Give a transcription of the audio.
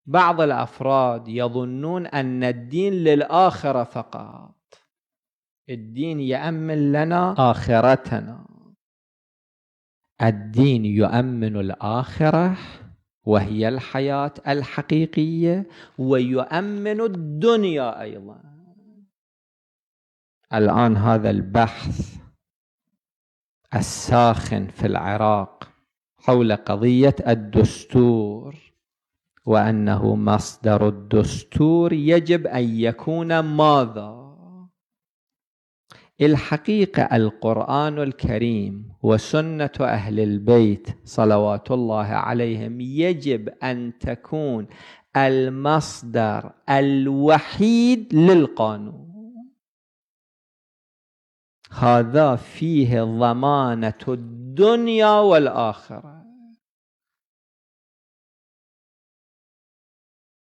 بعض الأفراد يظنون أن الدين للآخرة فقط، الدين يأمن لنا آخرتنا. الدين يؤمن الآخرة وهي الحياة الحقيقية، ويؤمن الدنيا أيضا. الآن هذا البحث الساخن في العراق حول قضية الدستور، وأنه مصدر الدستور يجب أن يكون ماذا؟ الحقيقة القرآن الكريم وسنة أهل البيت صلوات الله عليهم يجب أن تكون المصدر الوحيد للقانون. هذا فيه ضمانة الدنيا والآخرة.